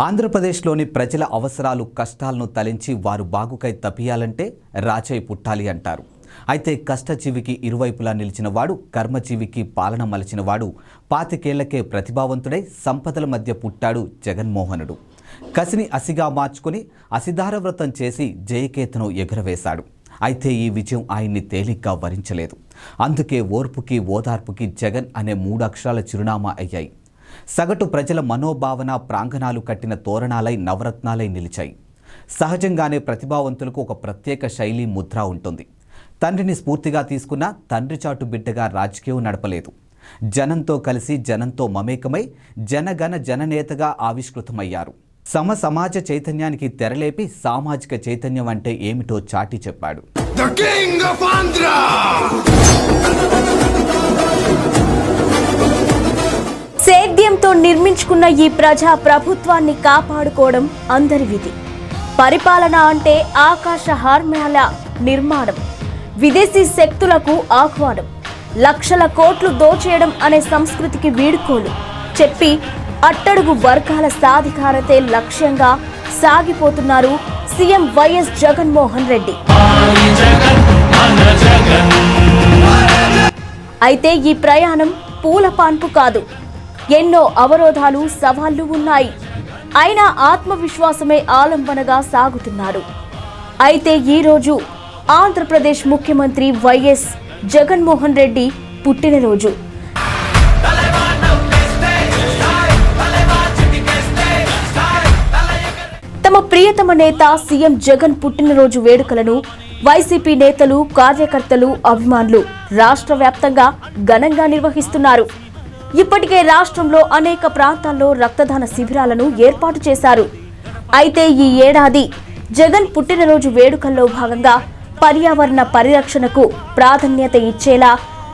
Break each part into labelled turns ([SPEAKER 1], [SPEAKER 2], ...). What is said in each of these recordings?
[SPEAKER 1] ఆంధ్రప్రదేశ్లోని ప్రజల అవసరాలు కష్టాలను తలించి వారు బాగుకై తప్పియాలంటే రాజై పుట్టాలి అంటారు. అయితే కష్టజీవికి ఇరువైపులా నిలిచినవాడు, కర్మజీవికి పాలన మలిచినవాడు, 25 ఏళ్లకే ప్రతిభావంతుడై సంపదల మధ్య పుట్టాడు జగన్మోహనుడు. కసిని అసిగా మార్చుకుని అసిధార వ్రతం చేసి జయకేతను ఎగురవేశాడు. అయితే ఈ విజయం ఆయన్ని తేలిగ్గా వరించలేదు. అందుకే ఓర్పుకి ఓదార్పుకి జగన్ అనే 3 అక్షరాల చిరునామా అయ్యాయి. సగటు ప్రజల మనోభావన ప్రాంగణాలు కట్టిన తోరణాలై నవరత్నాలై నిలిచాయి. సహజంగానే ప్రతిభావంతులకు ఒక ప్రత్యేక శైలి ముద్ర ఉంటుంది. తండ్రిని స్ఫూర్తిగా తీసుకున్న తండ్రి చాటు బిడ్డగా రాజకీయం నడపలేదు. జనంతో కలిసి జనంతో మమేకమై జనగణ జననేతగా ఆవిష్కృతమయ్యారు. సమాజ చైతన్యానికి తెరలేపి సామాజిక చైతన్యం అంటే ఏమిటో చాటి చెప్పాడు.
[SPEAKER 2] సేద్యంతో నిర్మించుకున్న ఈ ప్రజా ప్రభుత్వాన్ని కాపాడుకోవడం అందరి విధి. పరిపాలన అంటే ఆకాశ హార్మ్యాల నిర్మాణం, విదేశీ శక్తులకు ఆహ్వానం, లక్షల కోట్లు దోచేయడం అనే సంస్కృతికి వీడుకోలు చెప్పి అట్టడుగు వర్గాల సాధికారతే లక్ష్యంగా సాగిపోతున్నారు సీఎం వైఎస్ జగన్మోహన్ రెడ్డి. అయితే ఈ ప్రయాణం పూల పాన్పు కాదు. ఎన్నో అవరోధాలు, సవాళ్లు ఉన్నాయి. అయినా ఆత్మవిశ్వాసమే ఆలంబనగా సాగుతున్నారు. అయితే ఈరోజు ఆంధ్రప్రదేశ్ ముఖ్యమంత్రి వైఎస్ జగన్మోహన్ రెడ్డి పుట్టినరోజు. తమ ప్రియతమ నేత సీఎం జగన్ పుట్టినరోజు వేడుకలను వైసీపీ నేతలు, కార్యకర్తలు, అభిమానులు రాష్ట్ర వ్యాప్తంగా ఘనంగా నిర్వహిస్తున్నారు. ఇప్పటికే రాష్ట్రంలో అనేక ప్రాంతాల్లో రక్తదాన శిబిరాలను ఏర్పాటు చేశారు. అయితే ఈ ఏడాది జగన్ పుట్టినరోజు వేడుకల్లో భాగంగా పర్యావరణ పరిరక్షణకు ప్రాధాన్యత ఇచ్చేలా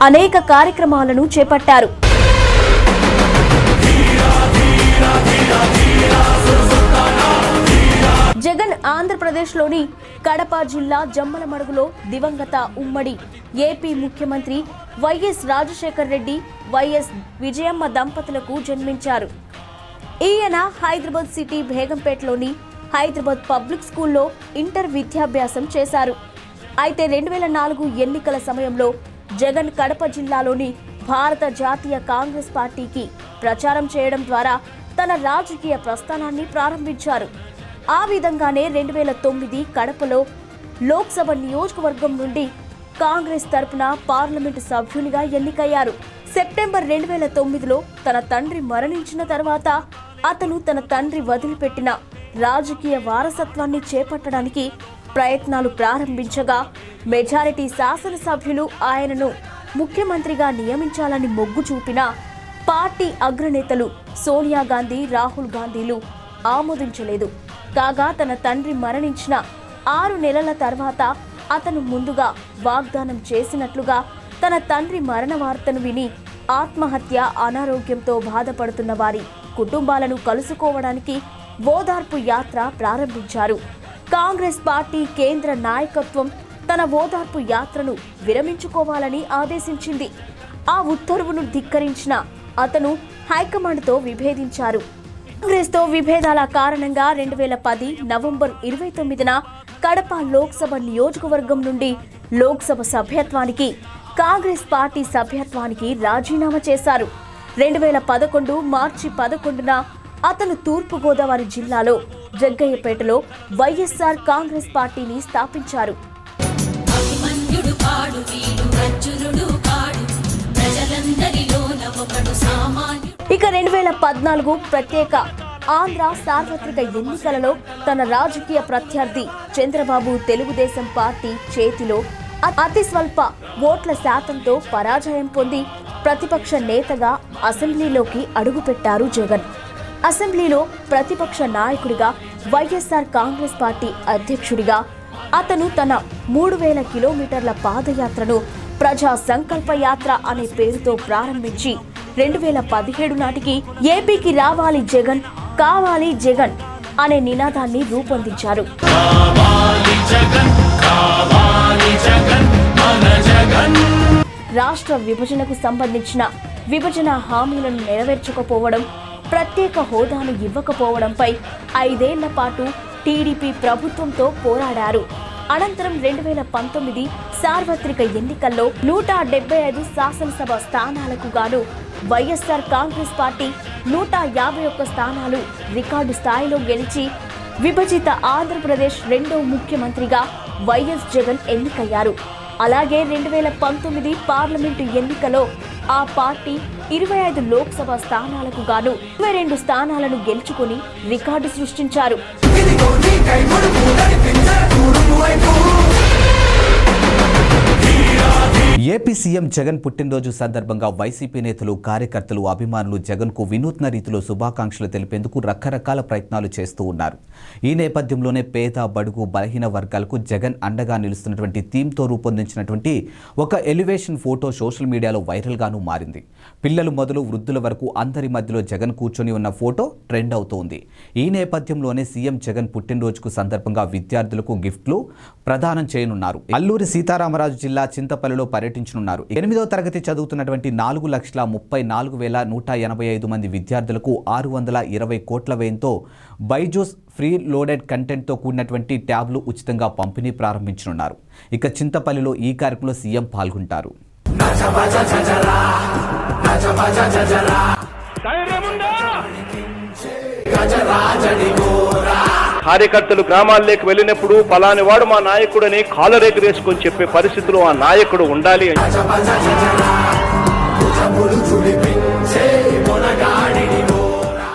[SPEAKER 2] అనేక కార్యక్రమాలను చేపట్టారు. జగన్ ఆంధ్రప్రదేశ్లోని కడప జిల్లా జమ్మలమడుగులో దివంగత ఉమ్మడి ఏపీ ముఖ్యమంత్రి వైఎస్ రాజశేఖర్ రెడ్డి, వైఎస్ విజయమ్మ దంపతులకు జన్మించారు. ఈయన హైదరాబాద్ సిటీ బేగంపేటలోని హైదరాబాద్ పబ్లిక్ స్కూల్లో ఇంటర్ విద్యాభ్యాసం చేశారు. అయితే 2004 ఎన్నికల సమయంలో జగన్ కడప జిల్లాలోని భారత జాతీయ కాంగ్రెస్ పార్టీకి ప్రచారం చేయడం ద్వారా తన రాజకీయ ప్రస్థానాన్ని ప్రారంభించారు. ఆ విధంగానే 2009 కడపలో లోక్సభ నియోజకవర్గం నుండి కాంగ్రెస్ తరపున పార్లమెంటు సభ్యునిగా ఎన్నికయ్యారు. సెప్టెంబర్ 2009లో తన తండ్రి మరణించిన తర్వాత అతను తన తండ్రి వదిలిపెట్టిన రాజకీయ వారసత్వాన్ని చేపట్టడానికి ప్రయత్నాలు ప్రారంభించగా మెజారిటీ శాసనసభ్యులు ఆయనను ముఖ్యమంత్రిగా నియమించాలని మొగ్గు చూపిన పార్టీ అగ్రనేతలు సోనియా గాంధీ, రాహుల్ గాంధీలు ఆమోదించలేదు. కాగా తన తండ్రి మరణించిన 6 నెలల తర్వాత అతను ముందుగా వాగ్దానం చేసినట్లుగా తన తండ్రి మరణ వార్తను విని ఆత్మహత్య, అనారోగ్యంతో బాధపడుతున్న వారి కుటుంబాలను కలుసుకోవడానికి ఓదార్పు యాత్ర ప్రారంభించారు. కాంగ్రెస్ పార్టీ కేంద్ర నాయకత్వం తన ఓదార్పు యాత్రను విరమించుకోవాలని ఆదేశించింది. ఆ ఉత్తర్వును ధిక్కరించిన అతను హైకమాండ్తో విభేదించారు. కాంగ్రెస్తో విభేదాల కారణంగా 2010 నవంబర్ 29న కడప లోక్సభ నియోజకవర్గం నుండి లోక్సభ సభ్యత్వానికి, కాంగ్రెస్ పార్టీ సభ్యత్వానికి రాజీనామా చేశారు. 2011 మార్చి 11న అతను తూర్పుగోదావరి జిల్లాలో జగ్గయ్యపేటలో వైఎస్ఆర్ కాంగ్రెస్ పార్టీని స్థాపించారు. ఇక 2014 ప్రత్యేక ఆంధ్ర సార్వత్రిక ఎన్నికలలో తన రాజకీయ ప్రత్యర్థి చంద్రబాబు తెలుగుదేశం పార్టీ చేతిలో అతి స్వల్ప ఓట్ల శాతంతో పరాజయం పొంది ప్రతిపక్ష నేతగా అసెంబ్లీలోకి అడుగుపెట్టారు జగన్. అసెంబ్లీలో ప్రతిపక్ష నాయకుడిగా, వైఎస్ఆర్ కాంగ్రెస్ పార్టీ అధ్యక్షుడిగా అతను తన 3000 కిలోమీటర్ల పాదయాత్రను ప్రజా సంకల్ప యాత్ర అనే పేరుతో ప్రారంభించి 2017 నాటికి ఏపీకి రావాలి జగన్, కావాలి జగన్ అనే నినాదాన్ని రూపొందించారు. రాష్ట్ర విభజనకు సంబంధించిన విభజన హామీలను నెరవేర్చకపోవడం, ప్రత్యేక హోదాను ఇవ్వకపోవడంపై 5 ఏళ్ల పాటు టీడీపీ ప్రభుత్వంతో పోరాడారు. అనంతరం 2019 సార్వత్రిక ఎన్నికల్లో 175 శాసనసభ స్థానాలకు గాను వైఎస్ఆర్ కాంగ్రెస్ పార్టీ 151 స్థానాలు రికార్డు స్థాయిలో గెలిచి విభజిత ఆంధ్రప్రదేశ్ రెండో ముఖ్యమంత్రిగా వైఎస్ జగన్ ఎన్నికయ్యారు. అలాగే 2019 పార్లమెంటు ఎన్నికలో ఆ పార్టీ 25 లోక్సభ స్థానాలకు గాను 22 స్థానాలను గెలుచుకుని రికార్డు సృష్టించారు.
[SPEAKER 1] ఏపీ సీఎం జగన్ పుట్టినరోజు సందర్భంగా వైసీపీ నేతలు, కార్యకర్తలు, అభిమానులు జగన్కు వినూత్న రీతిలో శుభాకాంక్షలు తెలిపేందుకు రకరకాల ప్రయత్నాలు చేస్తూ ఉన్నారు. ఈ నేపథ్యంలోనే పేద, బడుగు, బలహీన వర్గాలకు జగన్ అండగా నిలుస్తున్నటువంటి థీమ్తో రూపొందించినటువంటి ఒక ఎలివేషన్ ఫోటో సోషల్ మీడియాలో వైరల్గానూ మారింది. పిల్లలు మొదలు వృద్ధుల వరకు అందరి మధ్యలో జగన్ కూర్చొని ఉన్న ఫోటో ట్రెండ్ అవుతోంది. ఈ నేపథ్యంలోనే సీఎం జగన్ పుట్టినరోజుకు సందర్భంగా విద్యార్థులకు గిఫ్ట్లు ప్రదానం చేయనున్నారు. అల్లూరి సీతారామరాజు జిల్లా చింతపల్లిలో పర్యటించనున్నారు. 8వ తరగతి చదువుతున్నటువంటి 4,34,185 మంది విద్యార్థులకు 620 కోట్ల వ్యయంతో బైజూస్ ఫ్రీ లోడెడ్ కంటెంట్తో కూడినటువంటి ట్యాబ్లు ఉచితంగా పంపిణీ ప్రారంభించనున్నారు. ఇక చింతపల్లిలో ఈ కార్యక్రమంలో సీఎం పాల్గొంటారు.
[SPEAKER 3] కార్యకర్తలు గ్రామాల్లోకి వెళ్ళినప్పుడు పలాని వాడు మా నాయకుడని కాలరేగరేసుకొని చెప్పే పరిస్థితిలో ఆ నాయకుడు ఉండాలి అని